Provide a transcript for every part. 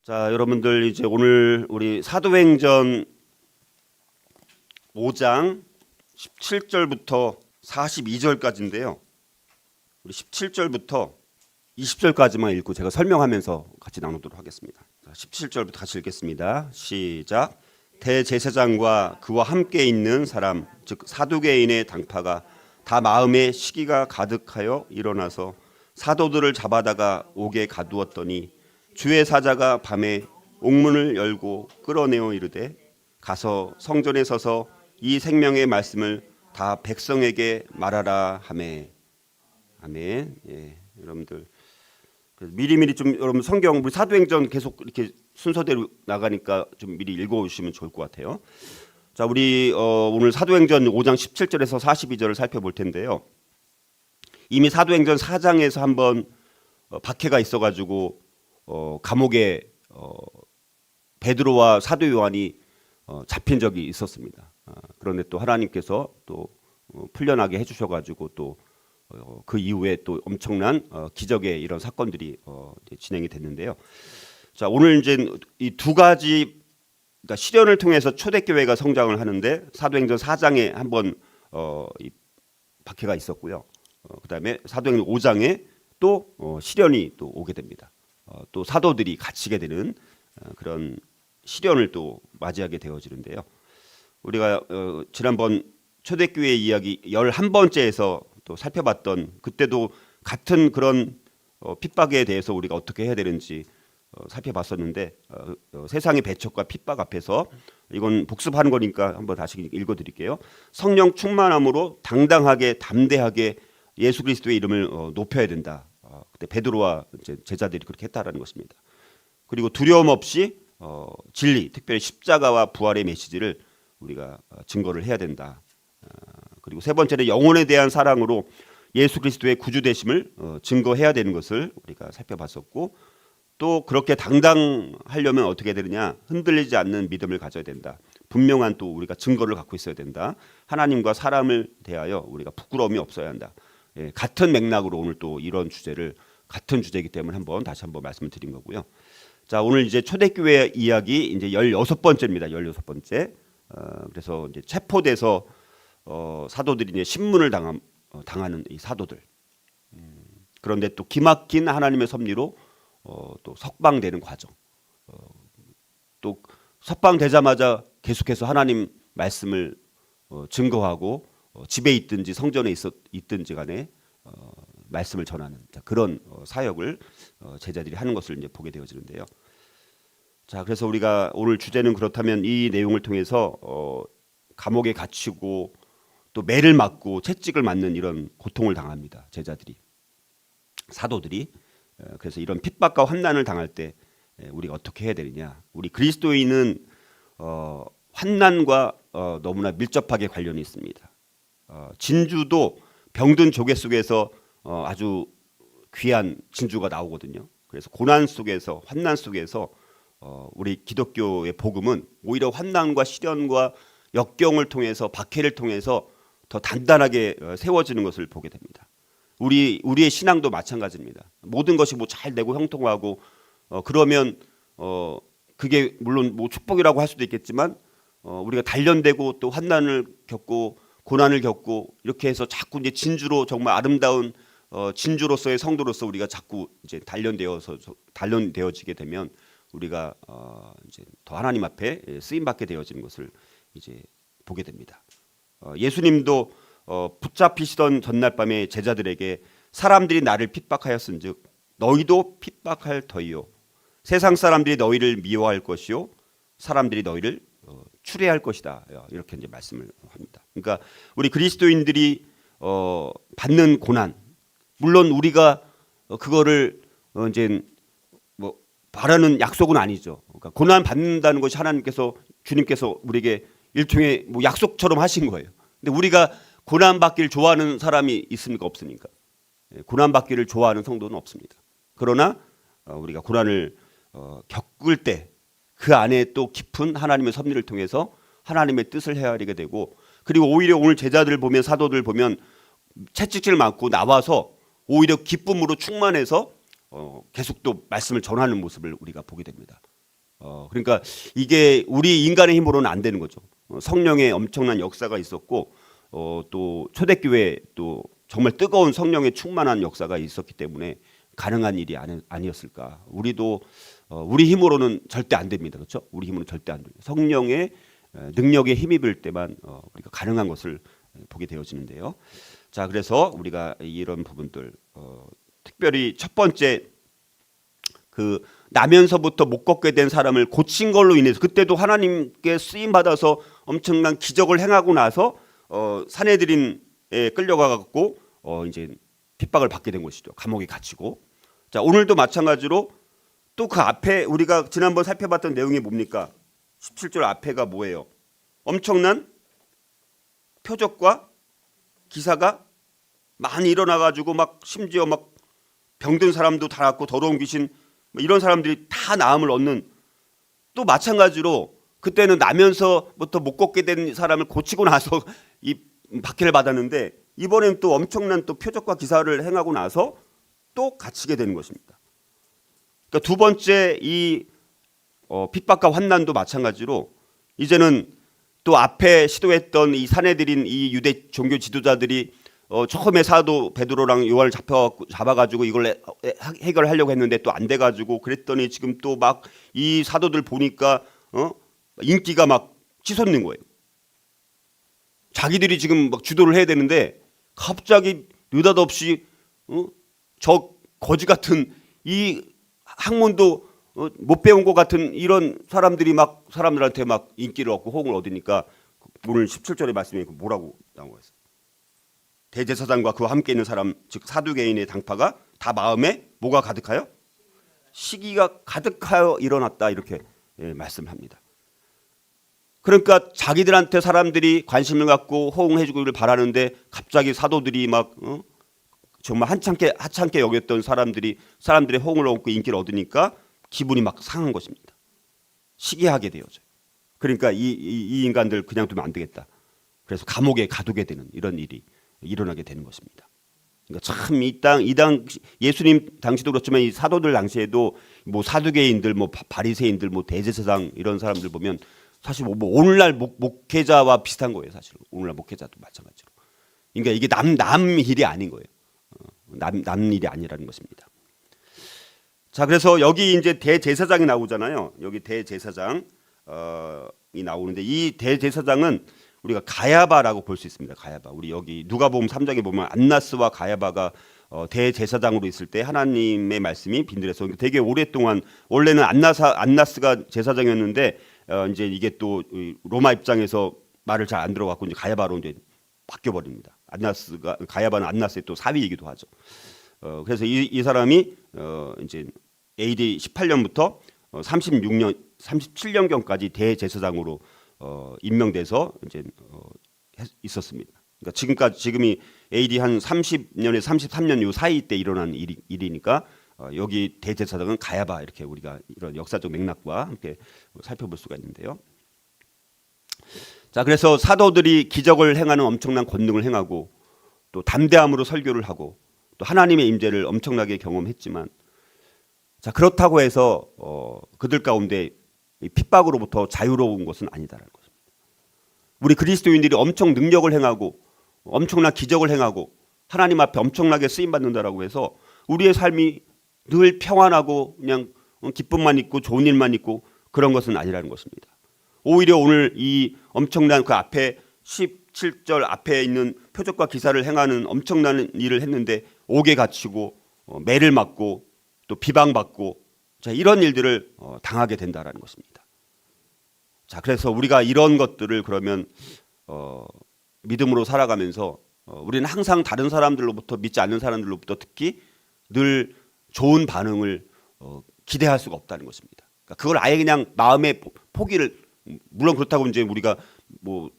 자, 여러분들 이제 오늘 우리 사도행전 5장 17절부터 42절까지인데요. 우리 17절부터 20절까지만 읽고 제가 설명하면서 같이 나누도록 하겠습니다. 자, 17절부터 같이 읽겠습니다. 시작. 대제사장과 그와 함께 있는 사람, 즉 사두개인의 당파가 다 마음에 시기가 가득하여 일어나서 사도들을 잡아다가 옥에 가두었더니 주의 사자가 밤에 옥문을 열고 끌어내어 이르되 가서 성전에 서서 이 생명의 말씀을 다 백성에게 말하라 하매. 아멘. 예, 여러분들 미리미리 좀 여러분 성경 우리 사도행전 계속 이렇게 순서대로 나가니까 좀 미리 읽어주시면 좋을 것 같아요. 자, 우리 오늘 사도행전 5장 17절에서 42절을 살펴볼 텐데요. 이미 사도행전 4장에서 한번 박해가 있어가지고 감옥에 베드로와 사도 요한이 잡힌 적이 있었습니다. 그런데 또 하나님께서 또 풀려나게 해주셔가지고 또 그 이후에 또 엄청난 기적의 이런 사건들이 진행이 됐는데요. 자, 오늘 이제 이 두 가지 그러니까 시련을 통해서 초대교회가 성장을 하는데 사도행전 4장에 한번 이 박해가 있었고요. 그다음에 사도행전 5장에 또 시련이 또 오게 됩니다. 또 사도들이 갇히게 되는 그런 시련을 또 맞이하게 되어지는데요. 우리가 지난번 초대교회 이야기 11번째에서 또 살펴봤던 그때도 같은 그런 핍박에 대해서 우리가 어떻게 해야 되는지 살펴봤었는데 세상의 배척과 핍박 앞에서 이건 복습하는 거니까 한번 다시 읽어드릴게요. 성령 충만함으로 당당하게 담대하게 예수 그리스도의 이름을 높여야 된다. 그때 베드로와 제자들이 그렇게 했다라는 것입니다. 그리고 두려움 없이 진리, 특별히 십자가와 부활의 메시지를 우리가 증거를 해야 된다. 그리고 세 번째는 영혼에 대한 사랑으로 예수 그리스도의 구주되심을 증거해야 되는 것을 우리가 살펴봤었고, 또 그렇게 당당하려면 어떻게 되느냐, 흔들리지 않는 믿음을 가져야 된다. 분명한 또 우리가 증거를 갖고 있어야 된다. 하나님과 사람을 대하여 우리가 부끄러움이 없어야 한다. 예, 같은 맥락으로 오늘 또 이런 주제를 같은 주제이기 때문에 다시 한번 말씀을 드린 거고요. 자, 오늘 이제 초대교회 이야기 이제 16번째입니다. 16번째. 그래서 이제 체포돼서 사도들이 이제 신문을 당하는 이 사도들. 그런데 또 기막힌 하나님의 섭리로 또 석방되는 과정. 또 석방되자마자 계속해서 하나님 말씀을 증거하고 집에 있든지 성전에 있든지 간에 말씀을 전하는 그런 사역을 제자들이 하는 것을 이제 보게 되어지는데요. 자, 그래서 우리가 오늘 주제는 그렇다면 이 내용을 통해서 감옥에 갇히고 또 매를 맞고 채찍을 맞는 이런 고통을 당합니다. 제자들이, 사도들이. 그래서 이런 핍박과 환난을 당할 때 우리가 어떻게 해야 되느냐. 우리 그리스도인은 환난과 너무나 밀접하게 관련이 있습니다. 진주도 병든 조개 속에서 아주 귀한 진주가 나오거든요. 그래서 고난 속에서, 환난 속에서 우리 기독교의 복음은 오히려 환난과 시련과 역경을 통해서, 박해를 통해서 더 단단하게 세워지는 것을 보게 됩니다. 우리의 신앙도 마찬가지입니다. 모든 것이 뭐 잘 되고 형통하고 그러면 그게 물론 뭐 축복이라고 할 수도 있겠지만 우리가 단련되고 또 환난을 겪고 고난을 겪고 이렇게 해서 자꾸 이제 진주로, 정말 아름다운 진주로서의 성도로서 우리가 자꾸 이제 단련되어지게 되면 우리가 이제 더 하나님 앞에 쓰임 받게 되어지는 것을 이제 보게 됩니다. 예수님도 붙잡히시던 전날 밤에 제자들에게 사람들이 나를 핍박하였은즉 너희도 핍박할 터이요, 세상 사람들이 너희를 미워할 것이요 사람들이 너희를 추례할 것이다. 이렇게 이제 말씀을 합니다. 그러니까 우리 그리스도인들이 받는 고난, 물론 우리가 그거를 이제 뭐 바라는 약속은 아니죠. 그러니까 고난 받는다는 것이 주님께서 우리에게 일종의 뭐 약속처럼 하신 거예요. 근데 우리가 고난 받기를 좋아하는 사람이 있습니까? 없습니까? 고난 받기를 좋아하는 성도는 없습니다. 그러나 우리가 고난을 겪을 때 그 안에 또 깊은 하나님의 섭리를 통해서 하나님의 뜻을 헤아리게 되고, 그리고 오히려 오늘 제자들 보면, 사도들 보면 채찍질 맞고 나와서 오히려 기쁨으로 충만해서 계속 또 말씀을 전하는 모습을 우리가 보게 됩니다. 그러니까 이게 우리 인간의 힘으로는 안 되는 거죠. 성령의 엄청난 역사가 있었고 또 초대교회 또 정말 뜨거운 성령의 충만한 역사가 있었기 때문에 가능한 일이 아니었을까. 우리도 우리 힘으로는 절대 안 됩니다. 그렇죠? 우리 힘으로는 절대 안 됩니다. 성령의 능력에 힘입을 때만 우리가 가능한 것을 보게 되어지는데요. 자, 그래서 우리가 이런 부분들 특별히 첫 번째 그 나면서부터 못 걷게 된 사람을 고친 걸로 인해서 그때도 하나님께 쓰임 받아서 엄청난 기적을 행하고 나서 산헤드린에 끌려가 갖고 이제 핍박을 받게 된 것이죠. 감옥에 갇히고. 자, 오늘도 마찬가지로 또 그 앞에 우리가 지난번 살펴봤던 내용이 뭡니까? 17절 앞에가 뭐예요? 엄청난 표적과 기사가 많이 일어나 가지고 막 심지어 막 병든 사람도 다 낫고 더러운 귀신 이런 사람들이 다 나음을 얻는, 또 마찬가지로 그때는 나면서부터 못 걷게 된 사람을 고치고 나서 이 박해를 받았는데 이번엔 또 엄청난 또 표적과 기사를 행하고 나서 또 갇히게 되는 것입니다. 그러니까 두 번째 이 핍박과 환난도 마찬가지로 이제는 또 앞에 시도했던 이 산헤드린 이 유대 종교 지도자들이 처음에 사도 베드로랑 요한을 잡아가지고 이걸 해결하려고 했는데 또 안 돼가지고 그랬더니 지금 또 막 이 사도들 보니까 인기가 막 치솟는 거예요. 자기들이 지금 막 주도를 해야 되는데 갑자기 느닷없이 저 거지 같은 이 학문도 못 배운 것 같은 이런 사람들이 막 사람들한테 막 인기를 얻고 호응을 얻으니까 오늘 17절의 말씀에 뭐라고 나온 거였어요? 대제사장과 그와 함께 있는 사람 즉 사두개인의 당파가 다 마음에 뭐가 가득하여? 시기가 가득하여 일어났다 이렇게 말씀합니다. 그러니까 자기들한테 사람들이 관심을 갖고 호응해주기를 바라는데 갑자기 사도들이 막 정말 하찮게 여겼던 사람들의 호응을 얻고 인기를 얻으니까 기분이 막 상한 것입니다. 시기하게 되어져요. 그러니까 이 인간들 그냥 두면 안 되겠다. 그래서 감옥에 가두게 되는 이런 일이 일어나게 되는 것입니다. 그러니까 참 이 당 예수님 당시도 그렇지만 이 사도들 당시에도 뭐 사두개인들, 뭐 바리새인들, 뭐 대제사장 이런 사람들 보면 사실 뭐 오늘날 목회자와 비슷한 거예요. 사실 오늘날 목회자도 마찬가지로. 그러니까 이게 남 일이 아닌 거예요. 남 일이 아니라는 것입니다. 자, 그래서 여기 이제 대제사장이 나오잖아요. 여기 대제사장이 나오는데 이 대제사장은 우리가 가야바라고 볼 수 있습니다. 가야바. 우리 여기 누가복음 3장에 보면 안나스와 가야바가 대제사장으로 있을 때 하나님의 말씀이 빈들에서 되게 오랫동안 원래는 안나스가 제사장이었는데 이제 이게 또 로마 입장에서 말을 잘 안 들어갖고 이제 가야바로 이제 바뀌어 버립니다. 가야바는 안나스의 또 사위이기도 하죠. 그래서 이 사람이 이제 AD 18년부터 37년경까지 대제사장으로 임명돼서 이제 있었습니다. 그러니까 지금이 AD 한 30년에서 33년 요 사이 때 일어난 일이니까 여기 대제사장은 가야바 이렇게 우리가 이런 역사적 맥락과 함께 살펴볼 수가 있는데요. 자, 그래서 사도들이 기적을 행하는 엄청난 권능을 행하고 또 담대함으로 설교를 하고 또 하나님의 임재를 엄청나게 경험했지만 자, 그렇다고 해서 그들 가운데 핍박으로부터 자유로운 것은 아니다라는 것입니다. 우리 그리스도인들이 엄청 능력을 행하고 엄청난 기적을 행하고 하나님 앞에 엄청나게 쓰임 받는다라고 해서 우리의 삶이 늘 평안하고 그냥 기쁨만 있고 좋은 일만 있고 그런 것은 아니라는 것입니다. 오히려 오늘 이 엄청난 그 앞에 17절 앞에 있는 표적과 기사를 행하는 엄청난 일을 했는데 옥에 갇히고 매를 맞고 또 비방받고 자, 이런 일들을 당하게 된다라는 것입니다. 자, 그래서 우리가 이런 것들을 그러면 믿음으로 살아가면서 우리는 항상 다른 사람들로부터 믿지 않는 사람들로부터 특히 늘 좋은 반응을 기대할 수가 없다는 것입니다. 그러니까 그걸 아예 그냥 마음의 포기를 물론 그렇다고 이제 우리가 뭐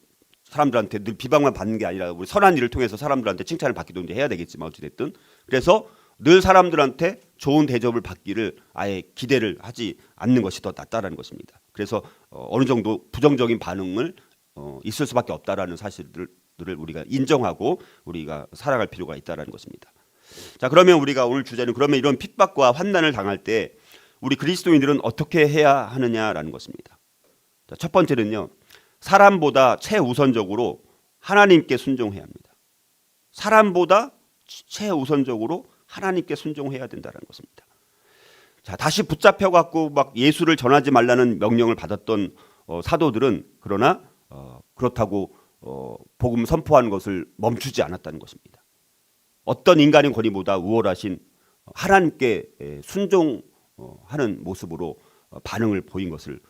사람들한테 늘 비방만 받는 게 아니라 우리 선한 일을 통해서 사람들한테 칭찬을 받기도 이제 해야 되겠지만 어찌됐든 그래서 늘 사람들한테 좋은 대접을 받기를 아예 기대를 하지 않는 것이 더 낫다라는 것입니다. 그래서 어느 정도 부정적인 반응을 있을 수밖에 없다라는 사실들을 우리가 인정하고 우리가 살아갈 필요가 있다라는 것입니다. 자, 그러면 우리가 오늘 주제는 그러면 이런 핍박과 환난을 당할 때 우리 그리스도인들은 어떻게 해야 하느냐라는 것입니다. 자, 첫 번째는요. 사람보다 최우선적으로 하나님께 순종해야 합니다. 사람보다 최우선적으로 하나님께 순종해야 된다는 것입니다. 자, 다시 붙잡혀 갖고 막 예수를 전하지 말라는 명령을 받았던 사도들은 그러나 그렇다고 복음 선포하는 것을 멈추지 않았다는 것입니다. 어떤 인간의 권위보다 우월하신 하나님께 순종하는 모습으로 반응을 보인 것을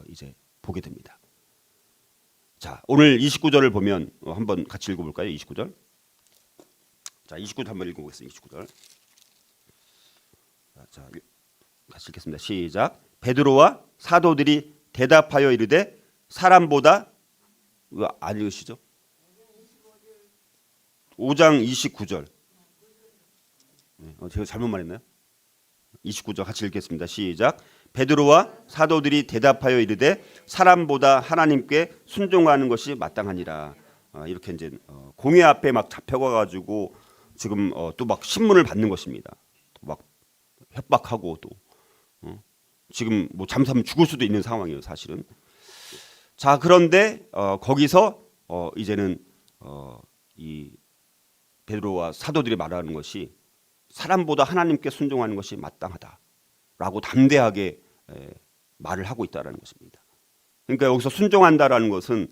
이제 보게 됩니다. 자, 오늘 29절을 보면 한번 같이 읽어볼까요? 29절. 자, 29절 한번 읽어보겠습니다. 29절. 자, 같이 읽겠습니다. 시작. 베드로와 사도들이 대답하여 이르되 사람보다 안 읽으시죠? 5장 29절. 제가 잘못 말했나요? 29절 같이 읽겠습니다. 시작. 베드로와 사도들이 대답하여 이르되 사람보다 하나님께 순종하는 것이 마땅하니라. 이렇게 이제 공회 앞에 막 잡혀가 가지고 지금 또 막 신문을 받는 것입니다. 막 협박하고 또 지금 뭐 잠수하면 죽을 수도 있는 상황이에요, 사실은. 자, 그런데 거기서 이제는 이 베드로와 사도들이 말하는 것이 사람보다 하나님께 순종하는 것이 마땅하다라고 담대하게 말을 하고 있다라는 것입니다. 그러니까 여기서 순종한다라는 것은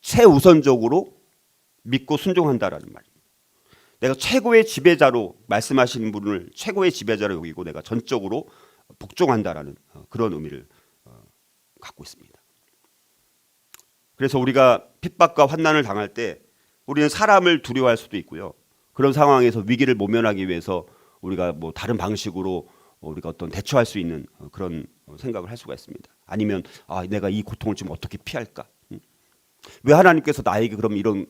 최우선적으로 믿고 순종한다라는 말입니다. 내가 최고의 지배자로 말씀하시는 분을 최고의 지배자로 여기고 내가 전적으로 복종한다라는 그런 의미를 갖고 있습니다. 그래서 우리가 핍박과 환난을 당할 때 우리는 사람을 두려워할 수도 있고요. 그런 상황에서 위기를 모면하기 위해서 우리가 뭐 다른 방식으로 우리가 어떤 대처할 수 있는 그런 생각을 할 수가 있습니다. 아니면 내가 이 고통을 지금 어떻게 피할까? 왜 하나님께서 나에게 그럼 이런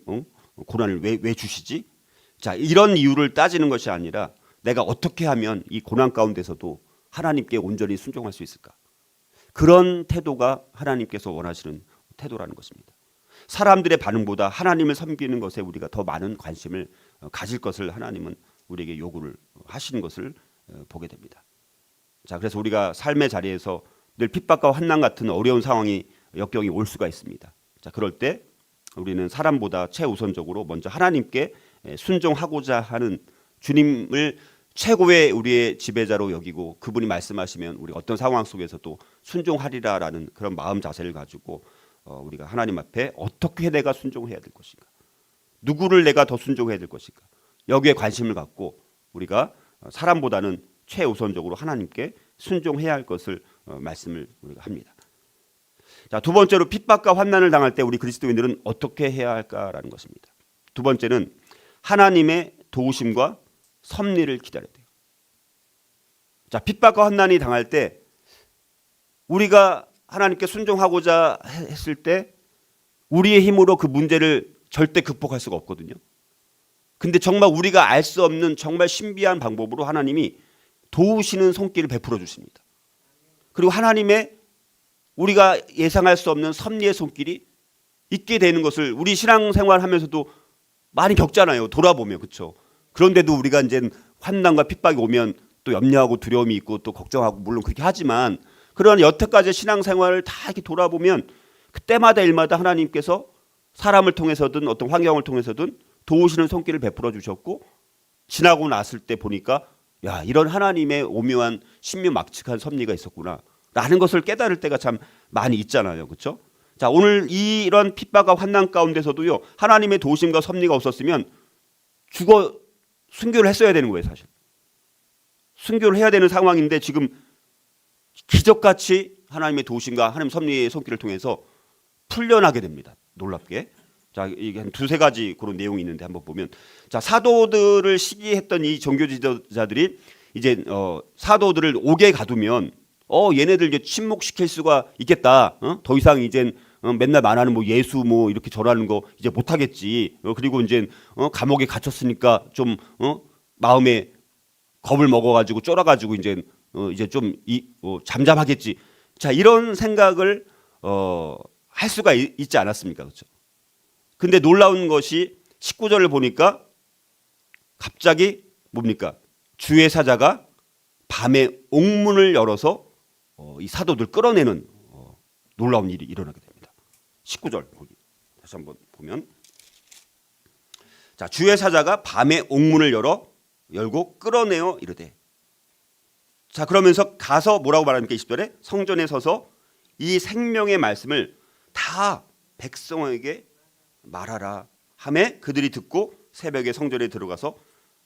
고난을 왜 주시지? 자, 이런 이유를 따지는 것이 아니라 내가 어떻게 하면 이 고난 가운데서도 하나님께 온전히 순종할 수 있을까? 그런 태도가 하나님께서 원하시는 태도라는 것입니다. 사람들의 반응보다 하나님을 섬기는 것에 우리가 더 많은 관심을 가질 것을 하나님은 우리에게 요구를 하시는 것을 보게 됩니다. 자, 그래서 우리가 삶의 자리에서 늘 핍박과 환난 같은 어려운 상황이 역경이 올 수가 있습니다. 자, 그럴 때 우리는 사람보다 최우선적으로 먼저 하나님께 순종하고자 하는 주님을 최고의 우리의 지배자로 여기고 그분이 말씀하시면 우리 어떤 상황 속에서도 순종하리라라는 그런 마음 자세를 가지고 우리가 하나님 앞에 어떻게 내가 순종해야 될 것인가, 누구를 내가 더 순종해야 될 것인가, 여기에 관심을 갖고 우리가 사람보다는 최우선적으로 하나님께 순종해야 할 것을 말씀을 우리가 합니다. 자, 두 번째로 핍박과 환난을 당할 때 우리 그리스도인들은 어떻게 해야 할까라는 것입니다. 두 번째는 하나님의 도우심과 섭리를 기다려야 돼요. 자, 핍박과 환난이 당할 때 우리가 하나님께 순종하고자 했을 때 우리의 힘으로 그 문제를 절대 극복할 수가 없거든요. 근데 정말 우리가 알 수 없는 정말 신비한 방법으로 하나님이 도우시는 손길을 베풀어 주십니다. 그리고 하나님의 우리가 예상할 수 없는 섭리의 손길이 있게 되는 것을 우리 신앙생활 하면서도 많이 겪잖아요. 돌아보면. 그렇죠? 그런데도 우리가 이제 환난과 핍박이 오면 또 염려하고 두려움이 있고 또 걱정하고 물론 그렇게 하지만 그런 여태까지 신앙생활을 다 이렇게 돌아보면 그때마다 일마다 하나님께서 사람을 통해서든 어떤 환경을 통해서든 도우시는 손길을 베풀어 주셨고 지나고 났을 때 보니까 야, 이런 하나님의 오묘한 신묘막측한 섭리가 있었구나 라는 것을 깨달을 때가 참 많이 있잖아요. 그렇죠? 자, 오늘 이런 핍박과 환난 가운데서도요, 하나님의 도우심과 섭리가 없었으면 순교를 했어야 되는 거예요. 사실 순교를 해야 되는 상황인데 지금 기적같이 하나님의 도우심과 하나님 섭리의 손길을 통해서 풀려나게 됩니다. 놀랍게. 자, 이게 한 두세 가지 그런 내용이 있는데 한번 보면, 자, 사도들을 시기했던 이 종교 지도자들이 이제 사도들을 옥에 가두면 얘네들 이제 침묵시킬 수가 있겠다. 더 이상 이젠 맨날 말하는 뭐 예수 뭐 이렇게 절하는 거 이제 못 하겠지. 그리고 이제 감옥에 갇혔으니까 좀 마음에 겁을 먹어가지고 쫄아가지고 이제 좀 잠잠하겠지. 자, 이런 생각을 할 수가 있지 않았습니까? 그렇죠? 근데 놀라운 것이 19절을 보니까 갑자기 뭡니까? 주의 사자가 밤에 옥문을 열어서 이 사도들 끌어내는 놀라운 일이 일어나게 됩니다. 19절 거기 다시 한번 보면, 자, 주의 사자가 밤에 옥문을 열고 끌어내어 이르되. 자, 그러면서 가서 뭐라고 말합니까? 20절에 성전에 서서 이 생명의 말씀을 다 백성에게 말하라 하매 그들이 듣고 새벽에 성전에 들어가서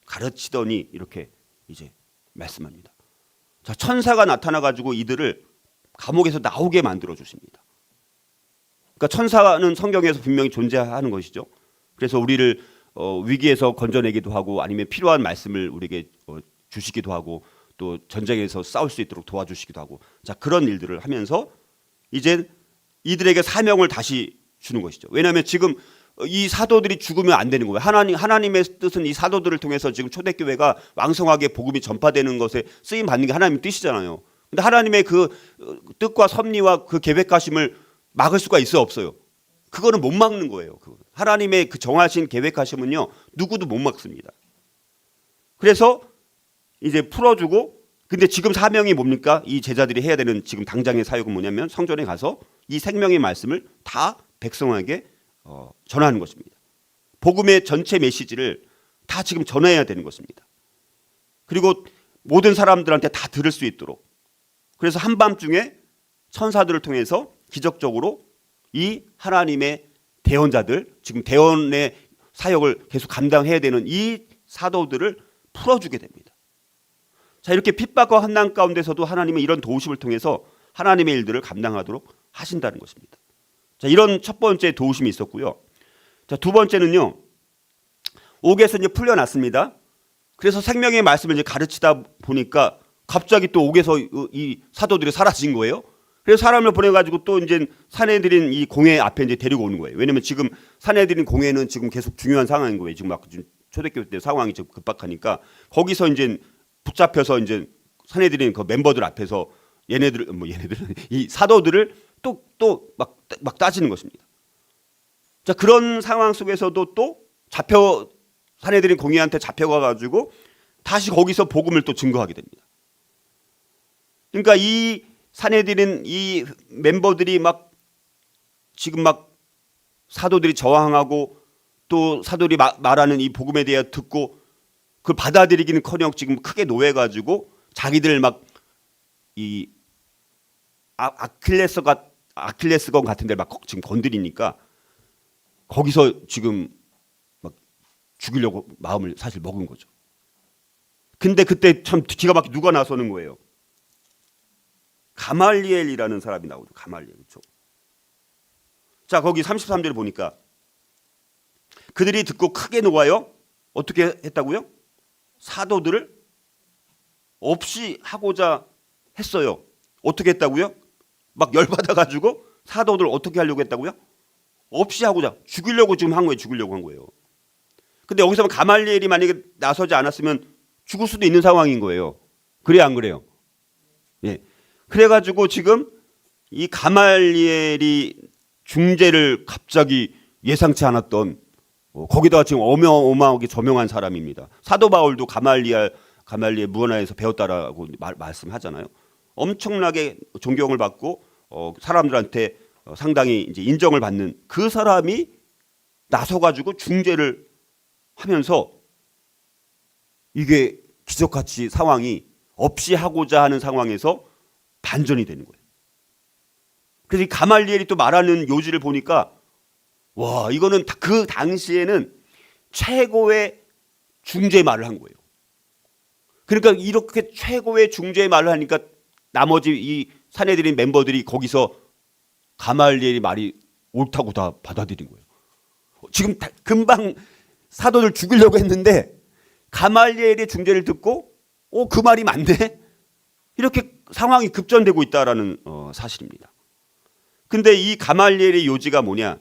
가르치더니, 이렇게 이제 말씀합니다. 자, 천사가 나타나 가지고 이들을 감옥에서 나오게 만들어 주십니다. 그러니까 천사는 성경에서 분명히 존재하는 것이죠. 그래서 우리를 위기에서 건져내기도 하고, 아니면 필요한 말씀을 우리에게 주시기도 하고, 또 전쟁에서 싸울 수 있도록 도와주시기도 하고, 자, 그런 일들을 하면서 이제 이들에게 사명을 다시 주는 것이죠. 왜냐하면 지금 이 사도들이 죽으면 안 되는 거예요. 하나님의 뜻은 이 사도들을 통해서 지금 초대교회가 왕성하게 복음이 전파되는 것에 쓰임 받는 게 하나님의 뜻이잖아요. 근데 하나님의 그 뜻과 섭리와 그 계획하심을 막을 수가 있어요, 없어요? 그거는 못 막는 거예요. 하나님의 그 정하신 계획하심은요, 누구도 못 막습니다. 그래서 이제 풀어주고, 근데 지금 사명이 뭡니까? 이 제자들이 해야 되는 지금 당장의 사역은 뭐냐면 성전에 가서 이 생명의 말씀을 다 백성에게 전하는 것입니다. 복음의 전체 메시지를 다 지금 전해야 되는 것입니다. 그리고 모든 사람들한테 다 들을 수 있도록. 그래서 한밤중에 천사들을 통해서 기적적으로 이 하나님의 대언자들, 지금 대언의 사역을 계속 감당해야 되는 이 사도들을 풀어주게 됩니다. 자, 이렇게 핍박과 환난 가운데서도 하나님은 이런 도우심을 통해서 하나님의 일들을 감당하도록 하신다는 것입니다. 자, 이런 첫 번째 도우심이 있었고요. 자, 두 번째는요, 옥에서 이제 풀려났습니다. 그래서 생명의 말씀을 이제 가르치다 보니까 갑자기 또 옥에서 이 사도들이 사라진 거예요. 그래서 사람을 보내가지고 또 이제 사내들인 이 공회 앞에 이제 데리고 오는 거예요. 왜냐면 지금 사내들인 공회는 지금 계속 중요한 상황인 거예요. 지금 막 초대교회 때 상황이 좀 급박하니까 거기서 이제 붙잡혀서 이제 사내들인 그 멤버들 앞에서 얘네들 이 사도들을 또 막 따지는 것입니다. 자, 그런 상황 속에서도 또 사내들인 공회한테 잡혀가 가지고 다시 거기서 복음을 또 증거하게 됩니다. 그러니까 이 사내들인 이 멤버들이 지금 사도들이 저항하고 또 사도들이 말하는 이 복음에 대해 듣고 그걸 받아들이기는커녕 지금 크게 놓여가지고 자기들 이 아킬레스건 같은 데를 지금 건드리니까 거기서 지금 죽이려고 마음을 사실 먹은 거죠. 근데 그때 참 기가 막히게 누가 나서는 거예요? 가말리엘이라는 사람이 나오죠. 가말리엘. 그렇죠? 자, 거기 33절을 보니까 그들이 듣고 크게 놓아요. 어떻게 했다고요? 사도들을 없이 하고자 했어요. 어떻게 했다고요? 막 열받아 가지고 사도들 어떻게 하려고 했다고요? 없이 하고자, 죽이려고 지금 한 거예요. 죽이려고 한 거예요. 근데 여기서 가말리엘이 만약에 나서지 않았으면 죽을 수도 있는 상황인 거예요. 그래요, 안 그래요? 예. 그래가지고 지금 이 가말리엘이 중재를 갑자기 예상치 않았던 거기다가 지금 어마어마하게 저명한 사람입니다. 사도 바울도 가말리엘 무언하에서 배웠다라고 말씀하잖아요. 엄청나게 존경을 받고 사람들한테 상당히 이제 인정을 받는 그 사람이 나서가지고 중재를 하면서 이게 기적같이 상황이 없이 하고자 하는 상황에서 반전이 되는 거예요. 그래서 이 가말리엘이 또 말하는 요지를 보니까 와, 이거는 그 당시에는 최고의 중재 말을 한 거예요. 그러니까 이렇게 최고의 중재 말을 하니까 나머지 이 사내들인 멤버들이 거기서 가말리엘이 말이 옳다고 다 받아들인 거예요. 지금 금방 사도들 죽이려고 했는데 가말리엘의 중재를 듣고 그 말이 맞네? 이렇게 상황이 급전되고 있다라는 사실입니다. 근데 이 가말리엘의 요지가 뭐냐?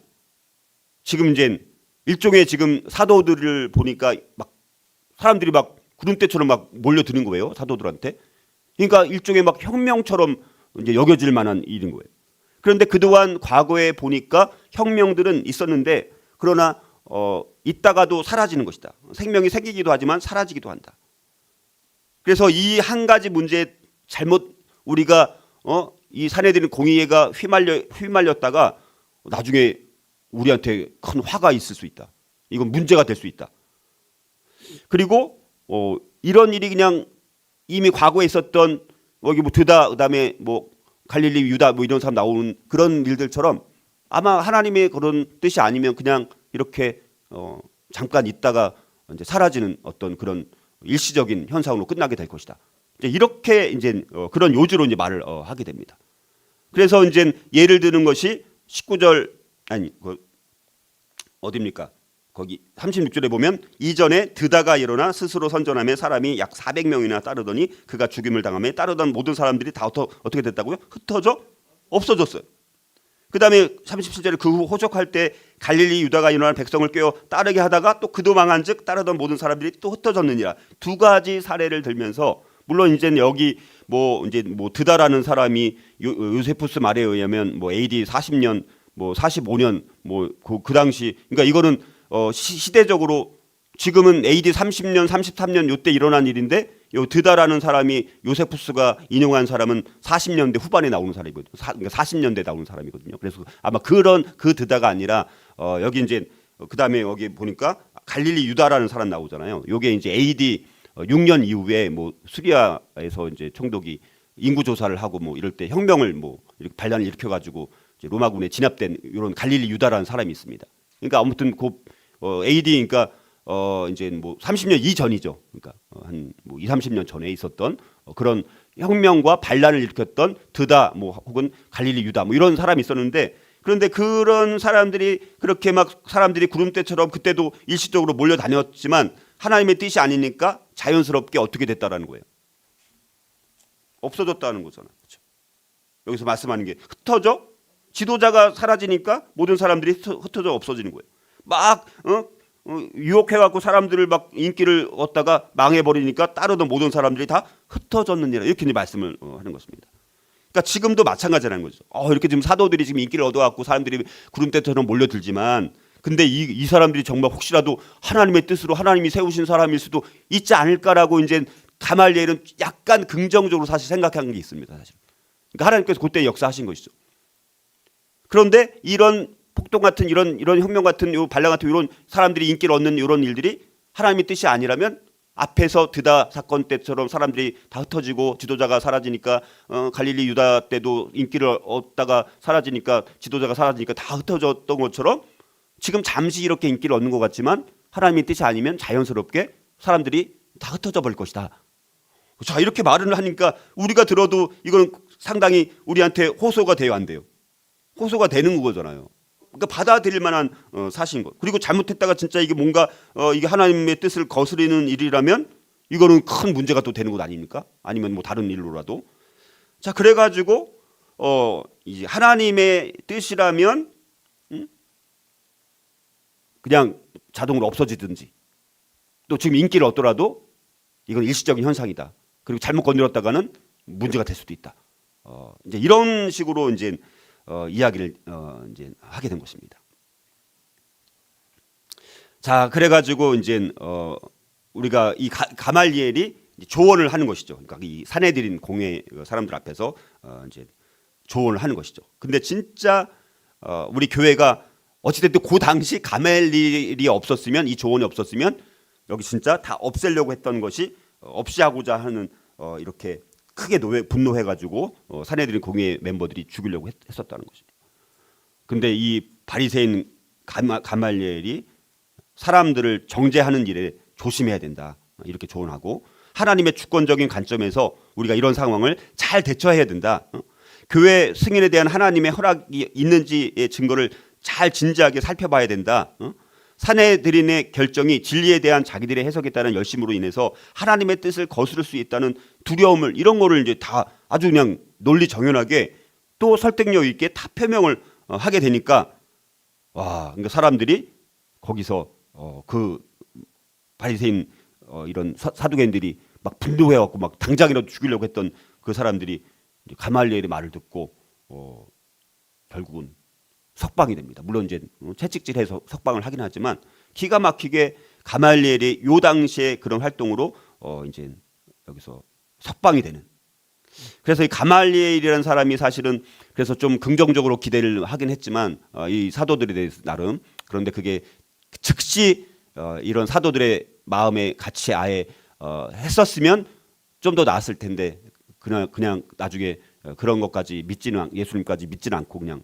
지금 이제 일종의 지금 사도들을 보니까 사람들이 구름대처럼 몰려드는 거예요. 사도들한테. 그러니까 일종의 혁명처럼 이제 여겨질 만한 일인 거예요. 그런데 그동안 과거에 보니까 혁명들은 있었는데 그러나 있다가도 사라지는 것이다. 생명이 생기기도 하지만 사라지기도 한다. 그래서 이 한 가지 문제에 잘못 우리가 이 사내들인 공의회가 휘말렸다가 나중에 우리한테 큰 화가 있을 수 있다. 이건 문제가 될 수 있다. 그리고 이런 일이 그냥 이미 과거에 있었던 여기 뭐 드다 그다음에 뭐 갈릴리 유다 뭐 이런 사람 나오는 그런 일들처럼 아마 하나님의 그런 뜻이 아니면 그냥 이렇게 잠깐 있다가 이제 사라지는 어떤 그런 일시적인 현상으로 끝나게 될 것이다. 이렇게 이제 그런 요지로 이제 말을 하게 됩니다. 그래서 이제 예를 드는 것이 19절 아니 어디입니까? 거기 36절에 보면 이전에 드다가 일어나 스스로 선전하며 사람이 약 400명이나 따르더니 그가 죽임을 당하며 따르던 모든 사람들이 다 어떻게 됐다고요? 흩어져 없어졌어요. 그 다음에 37절에 그 후 호적할 때 갈릴리 유다가 일어난 백성을 꿰어 따르게 하다가 또 그도 망한 즉 따르던 모든 사람들이 또 흩어졌느니라. 두 가지 사례를 들면서 물론 이제 여기 뭐 드다라는 사람이 요세푸스 말에 의하면 뭐 AD 40년 뭐 45년 뭐 그 당시 그러니까 이거는 시대적으로 지금은 AD 30년 33년 요때 일어난 일인데 요 드다라는 사람이 요세푸스가 인용한 사람은 40년대 후반에 나오는 사람이거든요. 그러니까 40년대 나오는 사람이거든요. 그래서 아마 그런 그 드다가 아니라 여기 이제 그다음에 여기 보니까 갈릴리 유다라는 사람 나오잖아요. 요게 이제 AD 6년 이후에 뭐 시리아에서 이제 총독이 인구 조사를 하고 뭐 이럴 때 혁명을 뭐 이렇게 반란을 일으켜 가지고 로마군에 진압된 이런 갈릴리 유다라는 사람이 있습니다. 그러니까 아무튼 그 AD 그러니까 이제 뭐 30년 이전이죠. 그러니까 한 뭐 2, 30년 전에 있었던 그런 혁명과 반란을 일으켰던 드다 뭐 혹은 갈릴리 유다 뭐 이런 사람이 있었는데 그런데 그런 사람들이 그렇게 막 사람들이 구름대처럼 그때도 일시적으로 몰려다녔지만 하나님의 뜻이 아니니까 자연스럽게 어떻게 됐다라는 거예요. 없어졌다는 거잖아요. 그렇죠? 여기서 말씀하는 게 흩어져 지도자가 사라지니까 모든 사람들이 흩어져 없어지는 거예요. 막 유혹해갖고 사람들을 막 인기를 얻다가 망해버리니까 따르던 모든 사람들이 다 흩어졌느니라 이렇게 이제 말씀을 하는 것입니다. 그러니까 지금도 마찬가지라는 거죠. 이렇게 지금 사도들이 지금 인기를 얻어갖고 사람들이 구름대처럼 몰려들지만 근데 이 사람들이 정말 혹시라도 하나님의 뜻으로 하나님이 세우신 사람일 수도 있지 않을까라고 이제 가말리엘은 약간 긍정적으로 사실 생각한 게 있습니다. 사실. 그러니까 하나님께서 그때 역사하신 것이죠. 그런데 이런 폭동 같은 이런 혁명 같은 요 반란 같은 이런 사람들이 인기를 얻는 이런 일들이 하나님의 뜻이 아니라면 앞에서 드다 사건 때처럼 사람들이 다 흩어지고 지도자가 사라지니까 갈릴리 유다 때도 인기를 얻다가 사라지니까 지도자가 사라지니까 다 흩어졌던 것처럼 지금 잠시 이렇게 인기를 얻는 것 같지만 하나님의 뜻이 아니면 자연스럽게 사람들이 다 흩어져 버릴 것이다. 자 이렇게 말을 하니까 우리가 들어도 이건 상당히 우리한테 호소가 돼요 안 돼요? 호소가 되는 거잖아요. 그러니까 받아들일 만한 사실인 것. 그리고 잘못했다가 진짜 이게 뭔가 이게 하나님의 뜻을 거스르는 일이라면 이거는 큰 문제가 또 되는 것 아닙니까? 아니면 뭐 다른 일로라도. 자 그래가지고 이제 하나님의 뜻이라면 그냥 자동으로 없어지든지 또 지금 인기를 얻더라도 이건 일시적인 현상이다. 그리고 잘못 건드렸다가는 문제가 될 수도 있다. 이제 이런 식으로 이제 이야기를 이제 하게 된 것입니다. 자, 그래가지고 이제 우리가 이 가말리엘이 조언을 하는 것이죠. 그러니까 이 사내들인 공회 사람들 앞에서 이제 조언을 하는 것이죠. 근데 진짜 우리 교회가 어찌됐든 그 당시 가말리엘이 없었으면 이 조언이 없었으면 여기 진짜 다 없애려고 했던 것이 없이 하고자 하는 이렇게 크게 분노해가지고 사내들인 공회 멤버들이 죽이려고 했었다는 것입니다. 근데 이 바리새인 가말리엘이 사람들을 정죄하는 일에 조심해야 된다 이렇게 조언하고 하나님의 주권적인 관점에서 우리가 이런 상황을 잘 대처해야 된다. 교회 승인에 대한 하나님의 허락이 있는지의 증거를 잘 진지하게 살펴봐야 된다. 사내들인의 결정이 진리에 대한 자기들의 해석에 따른 열심으로 인해서 하나님의 뜻을 거스를 수 있다는 두려움을 이런 거를 이제 다 아주 그냥 논리 정연하게 또 설득력 있게 다 표명을 하게 되니까 그러니까 사람들이 거기서 그 바리새인 이런 사두개인들이 막 분노해갖고 막 당장이라도 죽이려고 했던 그 사람들이 가말리엘의 말을 듣고 결국은 석방이 됩니다. 물론 이제 채찍질해서 석방을 하긴 하지만 기가 막히게 가말리엘이 요 당시에 그런 활동으로 이제 여기서 석방이 되는. 그래서 이 가말리엘이라는 사람이 사실은 그래서 좀 긍정적으로 기대를 하긴 했지만 이 사도들에 대해서 나름, 그런데 그게 즉시 이런 사도들의 마음에 같이 아예 했었으면 좀 더 나았을 텐데 그냥 나중에 그런 것까지 예수님까지 믿지는 않고 그냥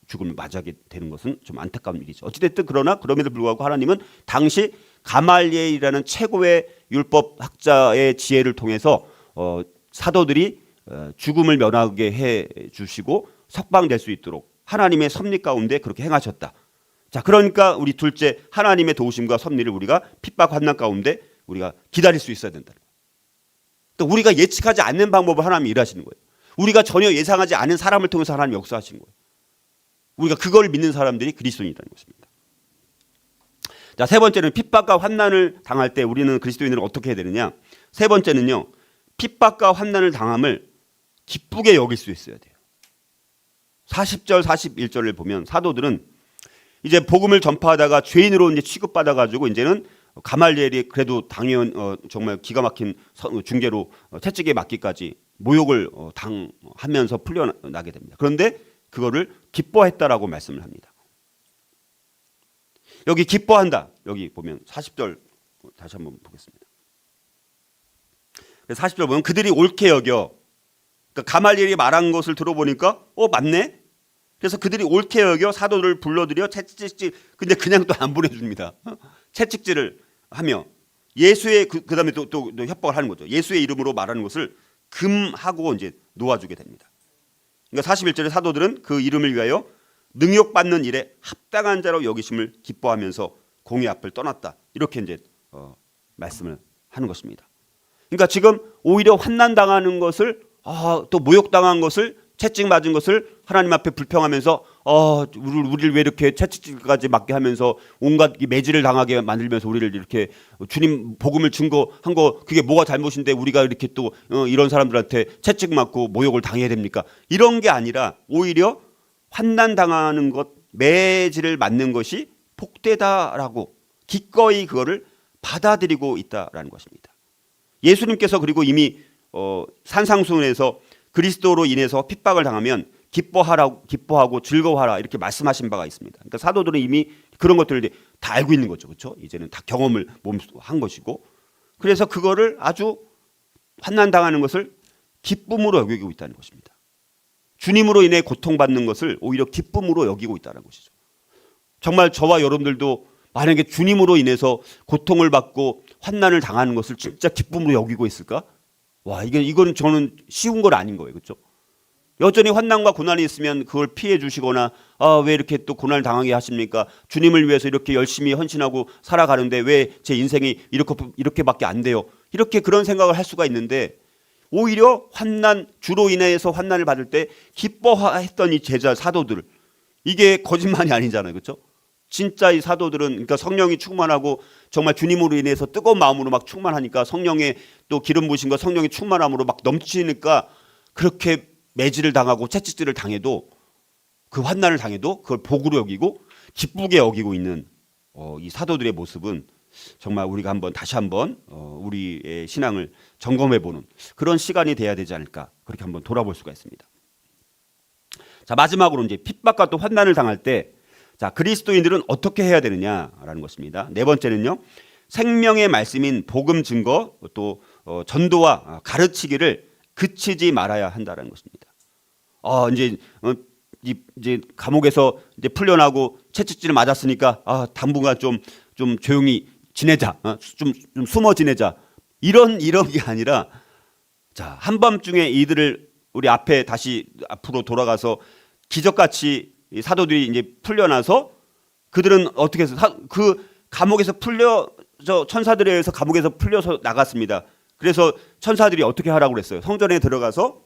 죽음을 맞이하게 되는 것은 좀 안타까운 일이죠. 어찌됐든 그러나 그럼에도 불구하고 하나님은 당시 가말리엘이라는 최고의 율법학자의 지혜를 통해서 사도들이 죽음을 면하게 해 주시고 석방될 수 있도록 하나님의 섭리 가운데 그렇게 행하셨다. 자, 그러니까 우리 둘째, 하나님의 도우심과 섭리를 우리가 핍박 환난 가운데 우리가 기다릴 수 있어야 된다. 또 우리가 예측하지 않는 방법을 하나님이 일하시는 거예요. 우리가 전혀 예상하지 않은 사람을 통해서 하나님이 역사하시는 거예요. 우리가 그걸 믿는 사람들이 그리스도인이라는 것입니다. 자, 세 번째는 핍박과 환난을 당할 때 우리는 그리스도인들은 어떻게 해야 되느냐? 세 번째는요, 핍박과 환난을 당함을 기쁘게 여길 수 있어야 돼요. 40절, 41절을 보면 사도들은 이제 복음을 전파하다가 죄인으로 이제 취급받아가지고 이제는 가말리엘이 그래도 당연 정말 기가 막힌 중재로 채찍에 맞기까지 모욕을 당하면서 풀려나게 됩니다. 그런데 그거를 기뻐했다라고 말씀을 합니다. 여기 기뻐한다. 여기 보면 40절 다시 한번 보겠습니다. 40절 보면 그들이 옳게 여겨, 그러니까 가말리엘이 말한 것을 들어보니까 맞네. 그래서 그들이 옳게 여겨 사도를 불러들여 채찍질, 근데 그냥 또 안 보내줍니다. 채찍질을 하며 예수의 그다음에 또 협박을 하는 거죠. 예수의 이름으로 말하는 것을 금하고 이제 놓아주게 됩니다. 그러니까 41절에 사도들은 그 이름을 위하여 능욕받는 일에 합당한 자로 여기심을 기뻐하면서 공의 앞을 떠났다. 이렇게 이제 말씀을 하는 것입니다. 그러니까 지금 오히려 환난 당하는 것을 또 모욕당한 것을 채찍 맞은 것을 하나님 앞에 불평하면서 우리를 왜 이렇게 채찍까지 맞게 하면서 온갖 매질을 당하게 만들면서 우리를 이렇게 주님 복음을 증거한 거 그게 뭐가 잘못인데 우리가 이렇게 또 이런 사람들한테 채찍 맞고 모욕을 당해야 됩니까? 이런 게 아니라 오히려 환난 당하는 것, 매질을 맞는 것이 복되다라고 기꺼이 그거를 받아들이고 있다라는 것입니다. 예수님께서 그리고 이미 산상수훈에서 그리스도로 인해서 핍박을 당하면 기뻐하고 즐거워하라 이렇게 말씀하신 바가 있습니다. 그러니까 사도들은 이미 그런 것들을 다 알고 있는 거죠. 그렇죠? 이제는 다 경험을 몸소 한 것이고, 그래서 그거를 아주 환난 당하는 것을 기쁨으로 여기고 있다는 것입니다. 주님으로 인해 고통받는 것을 오히려 기쁨으로 여기고 있다는 것이죠. 정말 저와 여러분들도 만약에 주님으로 인해서 고통을 받고 환난을 당하는 것을 진짜 기쁨으로 여기고 있을까? 이건 저는 쉬운 건 아닌 거예요. 그렇죠? 여전히 환난과 고난이 있으면 그걸 피해 주시거나 왜 이렇게 또 고난을 당하게 하십니까? 주님을 위해서 이렇게 열심히 헌신하고 살아가는데 왜 제 인생이 이렇게밖에 안 돼요? 이렇게 그런 생각을 할 수가 있는데, 오히려 주로 인해서 환난을 받을 때 기뻐했던 이 제자 사도들, 이게 거짓말이 아니잖아요. 그렇죠? 진짜 이 사도들은 그러니까 성령이 충만하고 정말 주님으로 인해서 뜨거운 마음으로 막 충만하니까 성령의 또 기름 부으심과 성령의 충만함으로 막 넘치니까 그렇게 매질을 당하고 채찍질을 당해도 그 환난을 당해도 그걸 복으로 여기고 기쁘게 여기고 있는 이 사도들의 모습은 정말 우리가 다시 한번 우리의 신앙을 점검해보는 그런 시간이 돼야 되지 않을까, 그렇게 한번 돌아볼 수가 있습니다. 자, 마지막으로 이제 핍박과 또 환난을 당할 때 그리스도인들은 어떻게 해야 되느냐라는 것입니다. 네 번째는요, 생명의 말씀인 복음 증거 또 전도와 가르치기를 그치지 말아야 한다는 것입니다. 이제 감옥에서 이제 풀려나고 채찍질을 맞았으니까 당분간 좀 조용히 지내자, 좀 숨어 지내자, 이런 게 아니라 한밤중에 이들을 우리 앞에 다시 앞으로 돌아가서 기적같이 사도들이 이제 풀려나서 그들은 어떻게 해서 그 감옥에서 천사들에 의해서 감옥에서 풀려서 나갔습니다. 그래서 천사들이 어떻게 하라고 그랬어요? 성전에 들어가서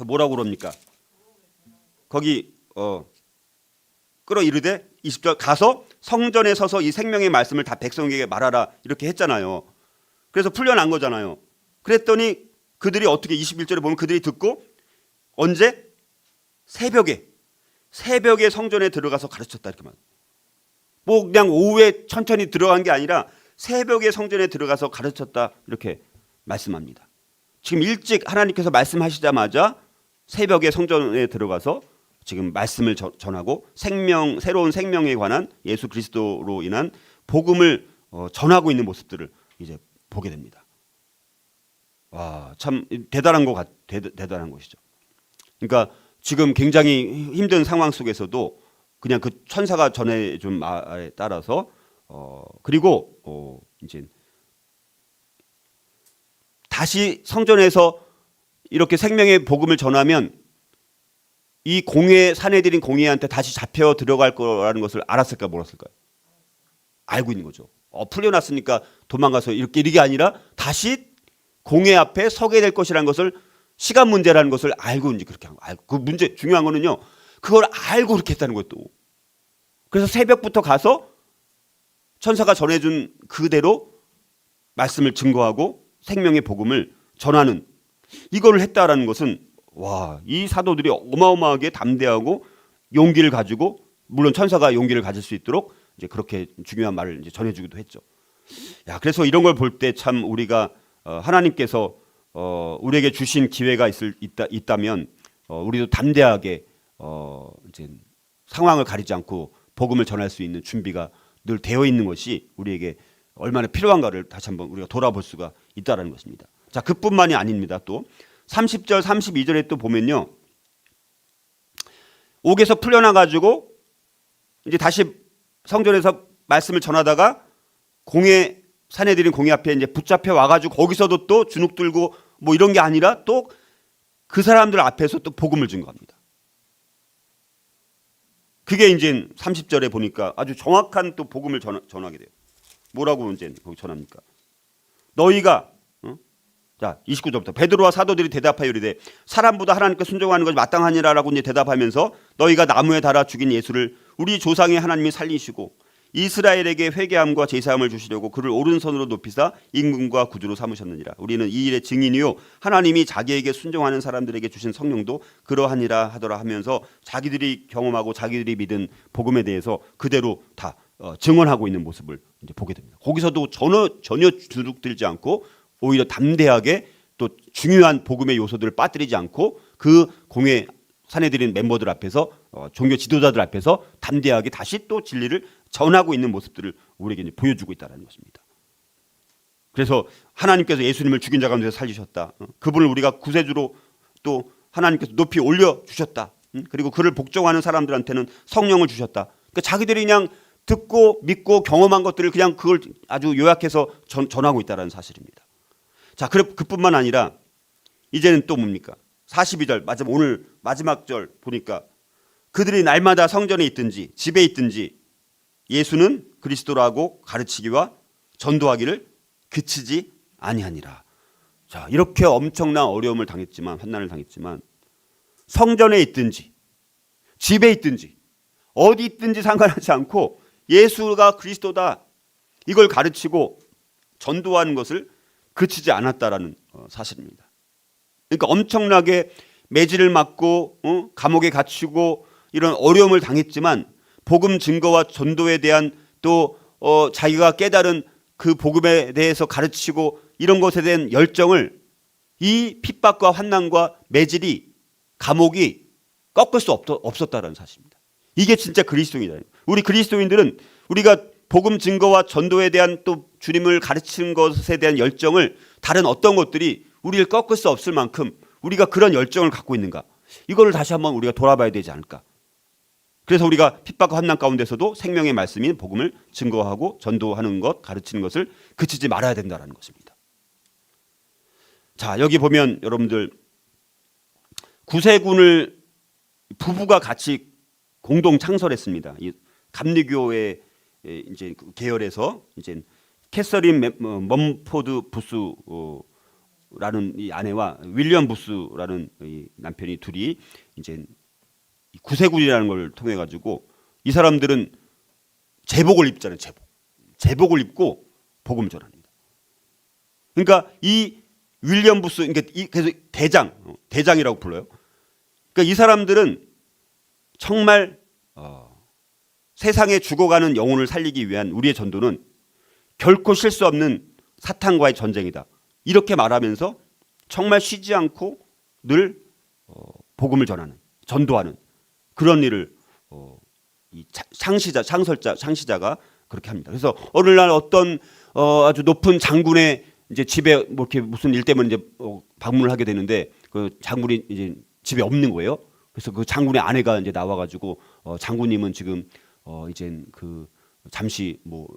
뭐라고 그럽니까? 거기 끌어이르되 20절 가서 성전에 서서 이 생명의 말씀을 다 백성에게 말하라 이렇게 했잖아요. 그래서 풀려난 거잖아요. 그랬더니 그들이 어떻게 21절에 보면 그들이 듣고 언제? 새벽에 성전에 들어가서 가르쳤다 이렇게 말. 그냥 오후에 천천히 들어간 게 아니라 새벽에 성전에 들어가서 가르쳤다 이렇게 말씀합니다. 지금 일찍 하나님께서 말씀하시자마자 새벽에 성전에 들어가서 지금 말씀을 전하고 새로운 생명에 관한 예수 그리스도로 인한 복음을 전하고 있는 모습들을 이제 보게 됩니다. 와, 참 대단한 것이죠. 그러니까 지금 굉장히 힘든 상황 속에서도 그냥 그 천사가 전해준 말에 따라서 그리고 이제 다시 성전에서 이렇게 생명의 복음을 전하면 이 사내들인 공회한테 다시 잡혀 들어갈 거라는 것을 알았을까 몰랐을까요? 알고 있는 거죠. 풀려났으니까 도망가서 이게 아니라 다시 공회 앞에 서게 될 것이라는 것을, 시간 문제라는 것을 알고 이제 그렇게 한 거. 그 문제 중요한 거는요, 그걸 알고 그렇게 했다는 것도. 그래서 새벽부터 가서 천사가 전해준 그대로 말씀을 증거하고 생명의 복음을 전하는 이거를 했다라는 것은, 와, 이 사도들이 어마어마하게 담대하고 용기를 가지고, 물론 천사가 용기를 가질 수 있도록 이제 그렇게 중요한 말을 이제 전해주기도 했죠. 야, 그래서 이런 걸 볼 때 참 우리가 하나님께서 우리에게 주신 기회가 있다면 우리도 담대하게 이제 상황을 가리지 않고 복음을 전할 수 있는 준비가 늘 되어 있는 것이 우리에게 얼마나 필요한가를 다시 한번 우리가 돌아볼 수가 있다는 것입니다. 자, 그뿐만이 아닙니다. 또 30절 32절에 또 보면요, 옥에서 풀려나 가지고 이제 다시 성전에서 말씀을 전하다가 사내들인 공회 앞에 이제 붙잡혀 와가지고 거기서도 또 주눅 들고 뭐 이런 게 아니라 또 그 사람들 앞에서 또 복음을 증거합니다. 그게 이제 30절에 보니까 아주 정확한 또 복음을 전하게 돼요. 뭐라고 이제 거기 전합니까? 너희가 자, 29절부터 베드로와 사도들이 대답하여 이르되 사람보다 하나님께 순종하는 것이 마땅하니라라고 이제 대답하면서 너희가 나무에 달아 죽인 예수를 우리 조상의 하나님이 살리시고 이스라엘에게 회개함과 제사함을 주시려고 그를 오른손으로 높이사 임금과 구주로 삼으셨느니라. 우리는 이 일의 증인이요 하나님이 자기에게 순종하는 사람들에게 주신 성령도 그러하니라 하더라 하면서 자기들이 경험하고 자기들이 믿은 복음에 대해서 그대로 다 증언하고 있는 모습을 이제 보게 됩니다. 거기서도 전혀 주눅들지 않고 오히려 담대하게 또 중요한 복음의 요소들을 빠뜨리지 않고 그 공회 사내들인 멤버들 앞에서 종교 지도자들 앞에서 담대하게 다시 또 진리를 전하고 있는 모습들을 우리에게 이제 보여주고 있다는 것입니다. 그래서 하나님께서 예수님을 죽인 자 가운데서 살리셨다. 그분을 우리가 구세주로 또 하나님께서 높이 올려주셨다. 그리고 그를 복종하는 사람들한테는 성령을 주셨다. 그러니까 자기들이 그냥 듣고 믿고 경험한 것들을 그냥 그걸 아주 요약해서 전하고 있다는 사실입니다. 자, 그뿐만 아니라 이제는 또 뭡니까? 42절 오늘 마지막 절 보니까 그들이 날마다 성전에 있든지 집에 있든지 예수는 그리스도라고 가르치기와 전도하기를 그치지 아니하니라. 자, 이렇게 엄청난 어려움을 당했지만, 환난을 당했지만 성전에 있든지 집에 있든지 어디 있든지 상관하지 않고 예수가 그리스도다 이걸 가르치고 전도하는 것을 그치지 않았다라는 사실입니다. 그러니까 엄청나게 매질을 맞고 감옥에 갇히고 이런 어려움을 당했지만 복음 증거와 전도에 대한 또 자기가 깨달은 그 복음에 대해서 가르치고 이런 것에 대한 열정을 이 핍박과 환난과 매질이 감옥이 꺾을 수 없었다는 사실입니다. 이게 진짜 그리스도인이다. 우리 그리스도인들은 우리가 복음 증거와 전도에 대한 또 주님을 가르치는 것에 대한 열정을 다른 어떤 것들이 우리를 꺾을 수 없을 만큼 우리가 그런 열정을 갖고 있는가, 이거를 다시 한번 우리가 돌아봐야 되지 않을까. 그래서 우리가 핍박과 환난 가운데서도 생명의 말씀인 복음을 증거하고 전도하는 것, 가르치는 것을 그치지 말아야 된다는 것입니다. 자, 여기 보면 여러분들 구세군을 부부가 같이 공동 창설했습니다. 이 감리교의 이제 계열에서 이제 캐서린 멈포드 부스라는 이 아내와 윌리엄 부스라는 이 남편이 둘이 이제 구세군이라는 걸 통해 가지고 이 사람들은 제복을 입잖아요. 제복을 입고 복음을 전합니다. 그러니까 이 윌리엄 부스, 그러니까 그래서 대장이라고 불러요. 그러니까 이 사람들은 정말 세상에 죽어가는 영혼을 살리기 위한 우리의 전도는 결코 쉴 수 없는 사탄과의 전쟁이다. 이렇게 말하면서 정말 쉬지 않고 늘 복음을 전하는, 전도하는 그런 일을 이 창시자가 그렇게 합니다. 그래서 어느 날 어떤 아주 높은 장군의 이제 집에 뭐 이렇게 무슨 일 때문에 이제 방문을 하게 되는데 그 장군이 이제 집에 없는 거예요. 그래서 그 장군의 아내가 이제 나와가지고 장군님은 지금 이제 그 잠시 뭐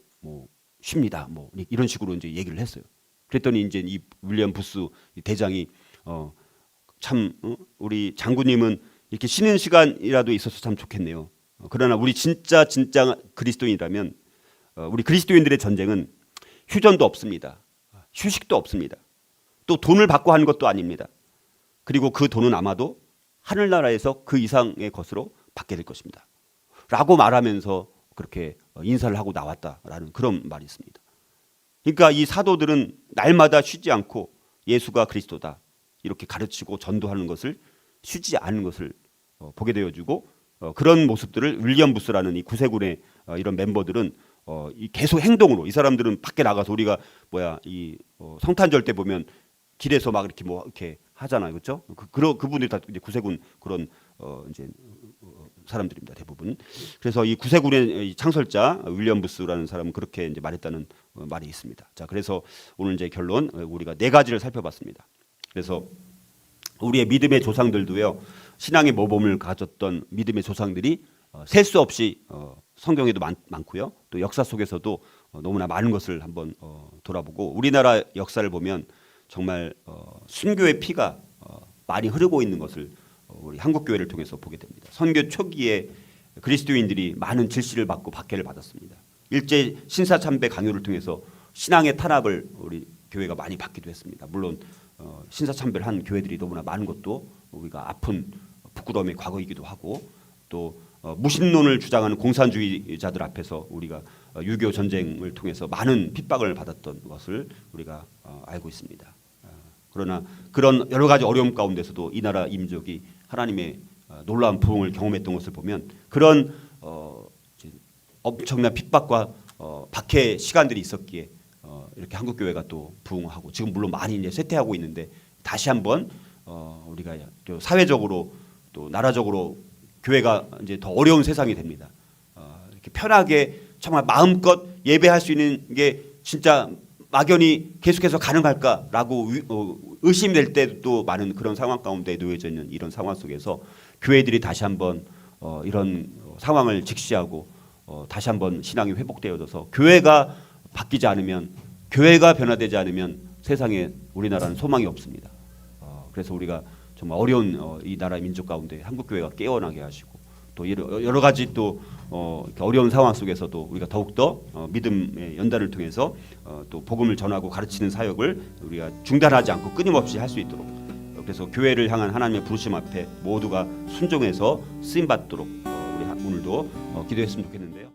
쉽니다. 뭐 이런 식으로 이제 얘기를 했어요. 그랬더니 이제 이 윌리엄 부스 대장이 참 우리 장군님은 이렇게 쉬는 시간이라도 있어서 참 좋겠네요. 그러나 우리 진짜 그리스도인이라면 우리 그리스도인들의 전쟁은 휴전도 없습니다. 휴식도 없습니다. 또 돈을 받고 하는 것도 아닙니다. 그리고 그 돈은 아마도 하늘나라에서 그 이상의 것으로 받게 될 것입니다. 라고 말하면서 그렇게 인사를 하고 나왔다라는 그런 말이 있습니다. 그러니까 이 사도들은 날마다 쉬지 않고 예수가 그리스도다 이렇게 가르치고 전도하는 것을 쉬지 않는 것을 보게 되어주고 그런 모습들을 윌리엄 부스라는 이 구세군의 이런 멤버들은 계속 행동으로 이 사람들은 밖에 나가서 우리가 이 성탄절 때 보면 길에서 막 이렇게 뭐 이렇게 하잖아요, 그렇죠? 그분들이 다 이제 구세군 그런 이제 사람들입니다, 대부분. 그래서 이 구세군의 이 창설자 윌리엄 부스라는 사람은 그렇게 이제 말했다는 말이 있습니다. 자, 그래서 오늘 이제 결론 우리가 네 가지를 살펴봤습니다. 그래서 우리의 믿음의 조상들도요, 신앙의 모범을 가졌던 믿음의 조상들이 셀 수 없이 성경에도 많고요, 또 역사 속에서도 너무나 많은 것을 한번 돌아보고 우리나라 역사를 보면 정말 순교의 피가 많이 흐르고 있는 것을 우리 한국 교회를 통해서 보게 됩니다. 선교 초기에 그리스도인들이 많은 질시를 받고 박해를 받았습니다. 일제 신사참배 강요를 통해서 신앙의 탄압을 우리 교회가 많이 받기도 했습니다. 물론 신사참배를 한 교회들이 너무나 많은 것도 우리가 아픈 부끄러움의 과거이기도 하고 또 무신론을 주장하는 공산주의자들 앞에서 우리가 6.25 전쟁을 통해서 많은 핍박을 받았던 것을 우리가 알고 있습니다. 그러나 그런 여러 가지 어려움 가운데서도 이 나라 민족이 하나님의 놀라운 부흥을 경험했던 것을 보면 그런 엄청난 핍박과 박해 시간들이 있었기에 이렇게 한국 교회가 또 부흥하고 지금 물론 많이 이제 쇠퇴하고 있는데 다시 한번 우리가 또 사회적으로 또 나라적으로 교회가 이제 더 어려운 세상이 됩니다. 이렇게 편하게 정말 마음껏 예배할 수 있는 게 진짜 막연히 계속해서 가능할까라고 의심이 될 때도 많은 그런 상황 가운데 놓여져 있는 이런 상황 속에서 교회들이 다시 한번 이런 상황을 직시하고 다시 한번 신앙이 회복되어져서 교회가 바뀌지 않으면 교회가 변화되지 않으면 세상에 우리나라는 소망이 없습니다. 그래서 우리가 정말 어려운 이 나라의 민족 가운데 한국 교회가 깨어나게 하시고 또 여러 가지 또 어려운 상황 속에서도 우리가 더욱더 믿음의 연단을 통해서 또 복음을 전하고 가르치는 사역을 우리가 중단하지 않고 끊임없이 할 수 있도록 그래서 교회를 향한 하나님의 부르심 앞에 모두가 순종해서 쓰임 받도록 우리 오늘도 기도했으면 좋겠는데요.